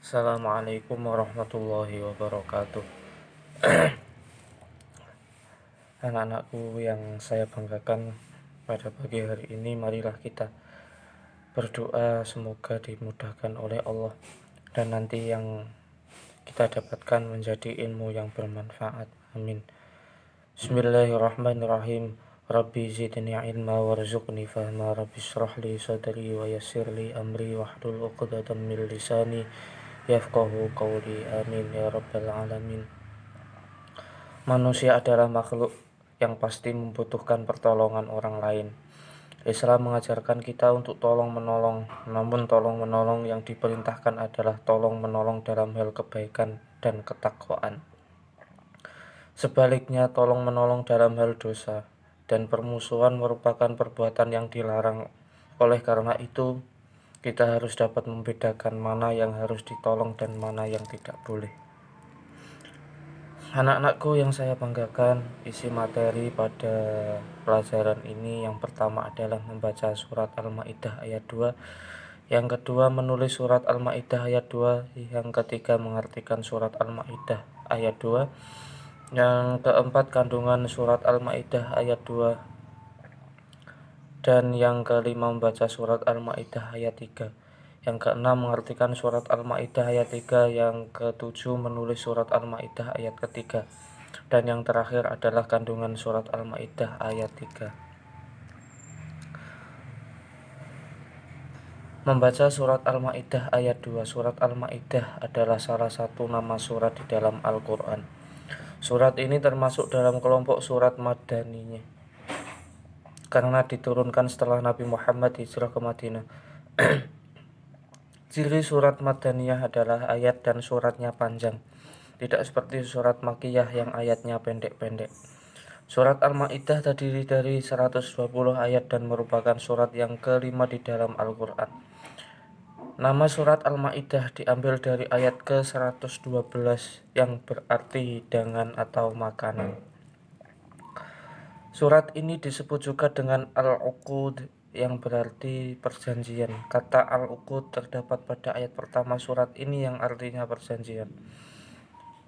Assalamualaikum warahmatullahi wabarakatuh. Anak-anakku yang saya banggakan, pada pagi hari ini marilah kita berdoa semoga dimudahkan oleh Allah dan nanti yang kita dapatkan menjadi ilmu yang bermanfaat. Amin. Bismillahirrahmanirrahim. Rabbi zidni ilma warzuqni fahma. Rabbi shrah li sadri wa yassir li amri wahlul 'uqdatam min lisani yafqahu qawli. Amin ya rabbal alamin. Manusia adalah makhluk yang pasti membutuhkan pertolongan orang lain. Islam mengajarkan kita untuk tolong-menolong, namun tolong-menolong yang diperintahkan adalah tolong-menolong dalam hal kebaikan dan ketakwaan. Sebaliknya, tolong-menolong dalam hal dosa dan permusuhan merupakan perbuatan yang dilarang. Oleh karena itu, kita harus dapat membedakan mana yang harus ditolong dan mana yang tidak boleh. Anak-anakku yang saya banggakan, isi materi pada pelajaran ini yang pertama adalah membaca surat Al-Maidah ayat 2, yang kedua menulis surat Al-Maidah ayat 2, yang ketiga mengartikan surat Al-Maidah ayat 2, yang keempat kandungan surat Al-Maidah ayat 2, dan yang kelima membaca surat Al-Maidah ayat 3. Yang keenam mengartikan surat Al-Maidah ayat 3, yang ketujuh menulis surat Al-Maidah ayat ketiga, dan yang terakhir adalah kandungan surat Al-Maidah ayat 3. Membaca surat Al-Maidah ayat 2. Surat Al-Maidah adalah salah satu nama surat di dalam Al-Quran. Surat ini termasuk dalam kelompok surat Madaniyah karena diturunkan setelah Nabi Muhammad hijrah ke Madinah. Ciri surat Madaniyah adalah ayat dan suratnya panjang, tidak seperti surat Makkiyah yang ayatnya pendek-pendek. Surat Al-Maidah terdiri dari 120 ayat dan merupakan surat yang kelima di dalam Al-Quran. Nama surat Al-Maidah diambil dari ayat ke-112 yang berarti hidangan atau makanan. Surat ini disebut juga dengan Al-Uqud yang berarti perjanjian. Kata Al-Uqud terdapat pada ayat pertama surat ini yang artinya perjanjian.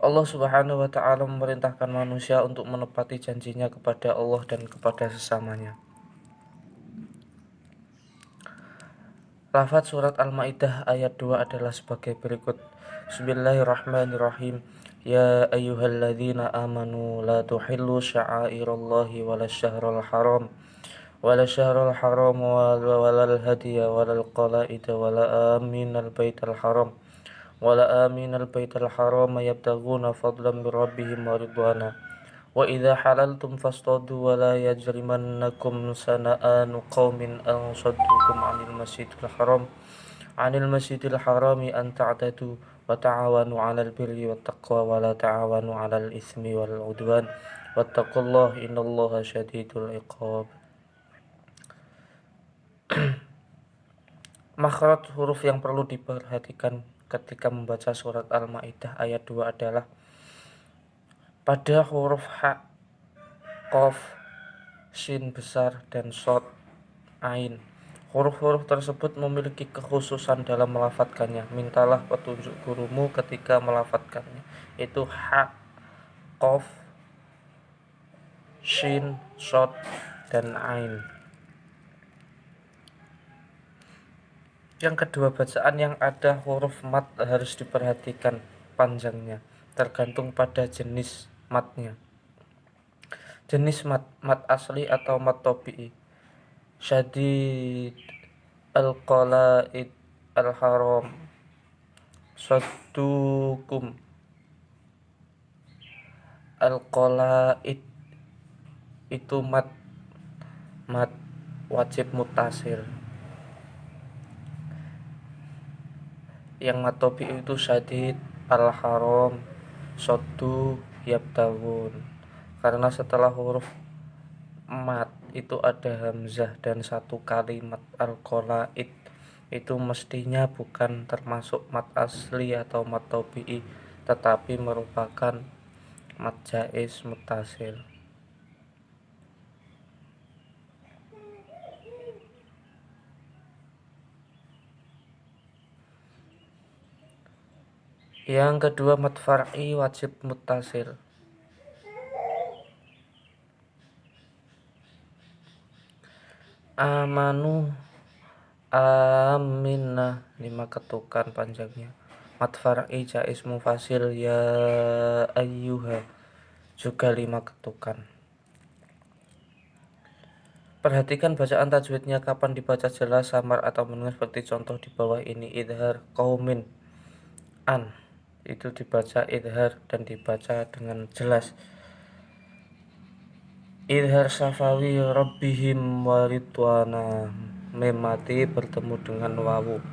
Allah Subhanahu wa ta'ala memerintahkan manusia untuk menepati janjinya kepada Allah dan kepada sesamanya. Lafaz surat Al-Maidah ayat 2 adalah sebagai berikut. Bismillahirrahmanirrahim. Ya ayyuhalladzina amanu la tuhillu sya'airallahi wala syahrul haram wala syahrul haram walal hadiya walal qalaida wala aminal baital haram wala aminal baital haram yabtaguna fadlan min rabbihim wa ridwana wa idza halaltum fastadu wa la yajrimannakum sana'anu qaumin an saddukum 'anil masjidil harami an ta'tadu wa ta'awanu 'alal birri wat taqwa wa la ta'awanu 'alal itsmi wal 'udwan wattaqullaha innallaha syadidul 'iqab. Makhraj huruf yang perlu diperhatikan ketika membaca surat Al-Maidah ayat 2 adalah pada huruf ha, qaf, shin besar, dan shad, ain. Huruf-huruf tersebut memiliki kekhususan dalam melafadzkannya. Mintalah petunjuk gurumu ketika melafadzkannya. Itu ha, qaf, shin, shad, dan ain. Yang kedua, bacaan yang ada huruf mat harus diperhatikan panjangnya, tergantung pada jenis matnya. Jenis mat asli atau mat tabi'i. Syadid, al-qalaid, al-haram, saddukum. Al-qalaid itu mat wajib mutasil. Yang mat tabi'i itu syadid, al-haram, saddu, yabtawun. Karena setelah huruf mat itu ada hamzah dan satu kalimat al-qalaid itu mestinya bukan termasuk mat asli atau mat tabi'i, tetapi merupakan mat jaiz mutasil. Yang kedua mad far'i wajib muttasil. Amanu, aminah, 5 ketukan panjangnya. Mad far'i jaiz mufasil ya ayyuha, juga 5 ketukan. Perhatikan bacaan tajwidnya, kapan dibaca jelas, samar atau mendengar, seperti contoh di bawah ini. Idhar qaumin, an, itu dibaca idhar dan dibaca dengan jelas. Idhar safawi rabbihim waridwana, mim mati bertemu dengan wawu.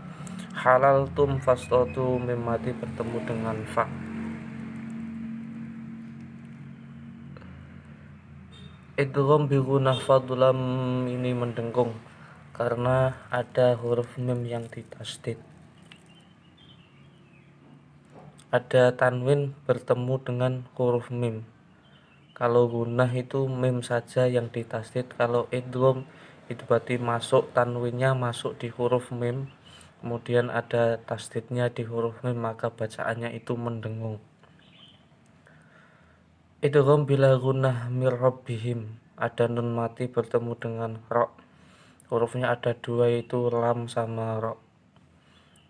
Halal tum fastotu, mim mati bertemu dengan fa. Idgham bi gunnah fadlam, ini mendengung karena ada huruf mim yang ditasdid. Ada tanwin bertemu dengan huruf mim. Kalau gunnah itu mim saja yang ditasdid. Kalau idgham itu berarti masuk, tanwinnya masuk di huruf mim, kemudian ada tasdidnya di huruf mim, maka bacaannya itu mendengung. Idgham bila gunnah mir rabbihim, ada nun mati bertemu dengan ro. Hurufnya ada 2, yaitu lam sama ro.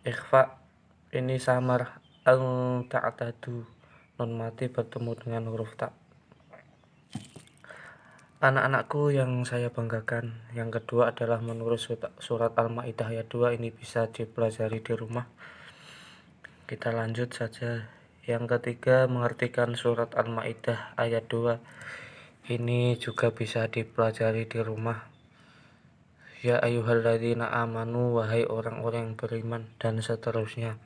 Ikhfa, ini samar ang ta'tadu, nun mati bertemu dengan huruf ta. Anak-anakku yang saya banggakan, yang kedua adalah menulis surat Al-Maidah ayat 2. Ini bisa dipelajari di rumah. Kita lanjut saja. Yang ketiga, mengartikan surat Al-Maidah ayat 2. Ini juga bisa dipelajari di rumah. Ya ayyuhalladzina amanu, wahai orang-orang yang beriman, dan seterusnya.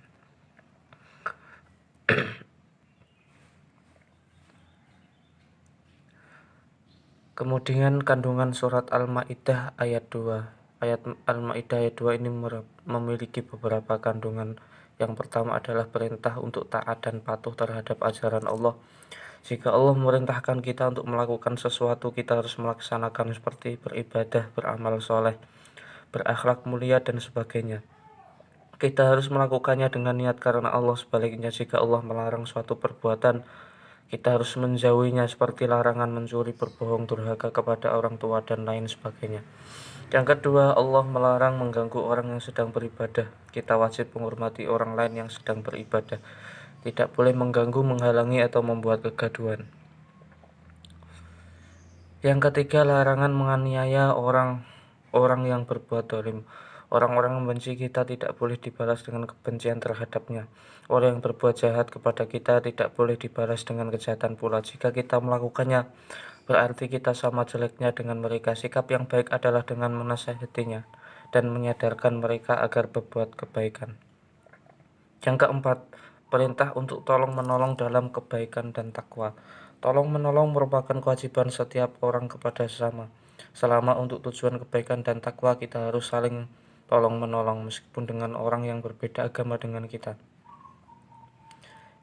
Kemudian kandungan surat Al-Maidah ayat 2. Ayat Al-Maidah ayat 2 ini memiliki beberapa kandungan. Yang pertama adalah perintah untuk taat dan patuh terhadap ajaran Allah. Jika Allah memerintahkan kita untuk melakukan sesuatu, kita harus melaksanakan, seperti beribadah, beramal soleh, berakhlak mulia, dan sebagainya. Kita harus melakukannya dengan niat karena Allah. Sebaliknya, jika Allah melarang suatu perbuatan, kita harus menjauhinya, seperti larangan mencuri, berbohong, durhaka kepada orang tua, dan lain sebagainya. Yang kedua, Allah melarang mengganggu orang yang sedang beribadah. Kita wajib menghormati orang lain yang sedang beribadah. Tidak boleh mengganggu, menghalangi, atau membuat kegaduhan. Yang ketiga, larangan menganiaya orang yang berbuat zalim. Orang-orang yang membenci kita tidak boleh dibalas dengan kebencian terhadapnya. Orang yang berbuat jahat kepada kita tidak boleh dibalas dengan kejahatan pula. Jika kita melakukannya, berarti kita sama jeleknya dengan mereka. Sikap yang baik adalah dengan menasihatinya dan menyadarkan mereka agar berbuat kebaikan. Yang keempat, perintah untuk tolong-menolong dalam kebaikan dan takwa. Tolong-menolong merupakan kewajiban setiap orang kepada sesama. Selama untuk tujuan kebaikan dan takwa, kita harus saling tolong-menolong meskipun dengan orang yang berbeda agama dengan kita.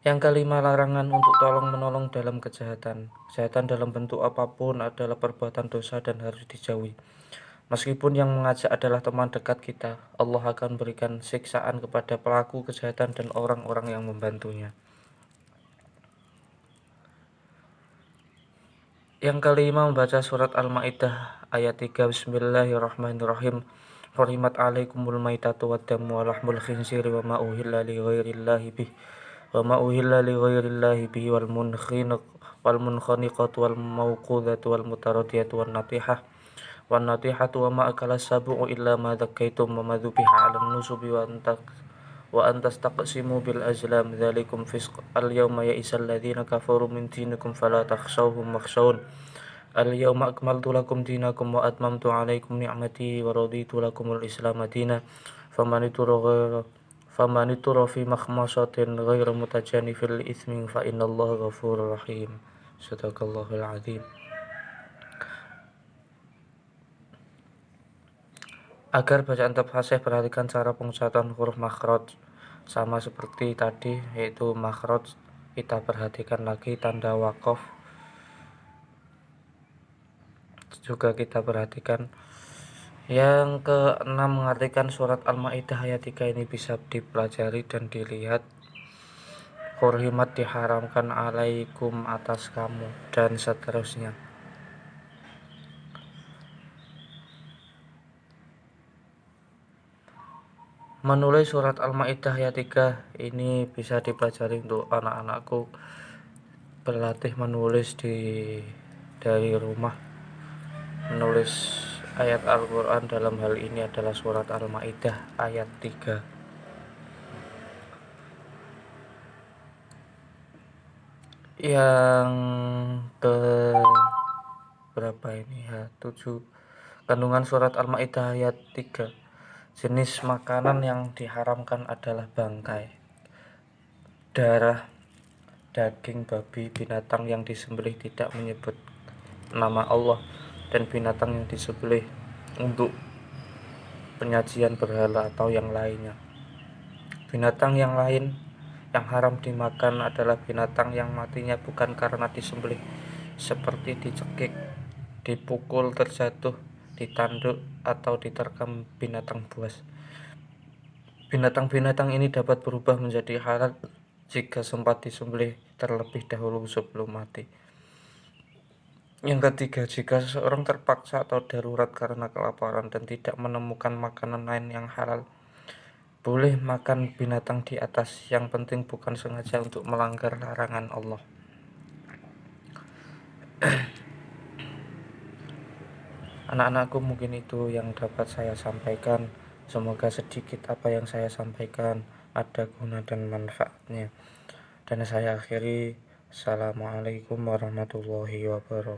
Yang kelima, larangan untuk tolong-menolong dalam kejahatan. Kejahatan dalam bentuk apapun adalah perbuatan dosa dan harus dijauhi. Meskipun yang mengajak adalah teman dekat kita, Allah akan berikan siksaan kepada pelaku kejahatan dan orang-orang yang membantunya. Yang kelima, membaca surat Al-Maidah ayat 3. Bismillahirrahmanirrahim. Hurimat alaikumul maitatu waddamu wa lahmul khinziri wa ma uhilla li ghairillahi bih wal munkhaniqatu wal mawqudatu wal mutaradiyatu wan natihatu wa ma akala sabu'u illa ma dhakkaitum wa ma dhubiha 'alan nusubi wa antastaqsimu bil azlam dzalikum fisq. Al yawma ya'isal ladzina kafaru min dinikum fala takhshawhum wakhshawun. Al yawma akmaltu lakum dinakum wa atmamtu 'alaikum ni'mati wa raditu lakumul islam dinan. Faman iturra fi makhmasatin ghairu mutajanifil itsmin fa innallaha ghafurur rahim. Shadaqallahul azim. Agar bacaan fasih, perhatikan cara pengucapan huruf makhraj. Sama seperti tadi, yaitu makhraj kita perhatikan lagi, tanda waqaf juga kita perhatikan. Yang keenam, mengartikan surat Al-Maidah ayat 3. Ini bisa dipelajari dan dilihat. hurrimat diharamkan alaikum atas kamu, dan seterusnya. Menulis surat Al-Maidah ayat 3 ini bisa dipelajari untuk anak-anakku berlatih menulis dari rumah. Menulis ayat Al-Quran dalam hal ini adalah surat Al-Maidah ayat 3. Yang ke berapa ini ya? 7. Kandungan surat Al-Maidah ayat 3. Jenis makanan yang diharamkan adalah bangkai, darah, daging babi, binatang yang disembelih tidak menyebut nama Allah, dan binatang yang disembelih untuk penyajian berhala atau yang lainnya. Binatang yang lain yang haram dimakan adalah binatang yang matinya bukan karena disembelih, seperti dicekik, dipukul, terjatuh, ditanduk, atau diterkam binatang buas. Binatang-binatang ini dapat berubah menjadi halal jika sempat disembelih terlebih dahulu sebelum mati. Yang ketiga, jika seseorang terpaksa atau darurat karena kelaparan dan tidak menemukan makanan lain yang halal, boleh makan binatang di atas. Yang penting bukan sengaja untuk melanggar larangan Allah. Anak-anakku, mungkin itu yang dapat saya sampaikan. Semoga sedikit apa yang saya sampaikan ada guna dan manfaatnya. Dan saya akhiri, Assalamualaikum warahmatullahi wabarakatuh.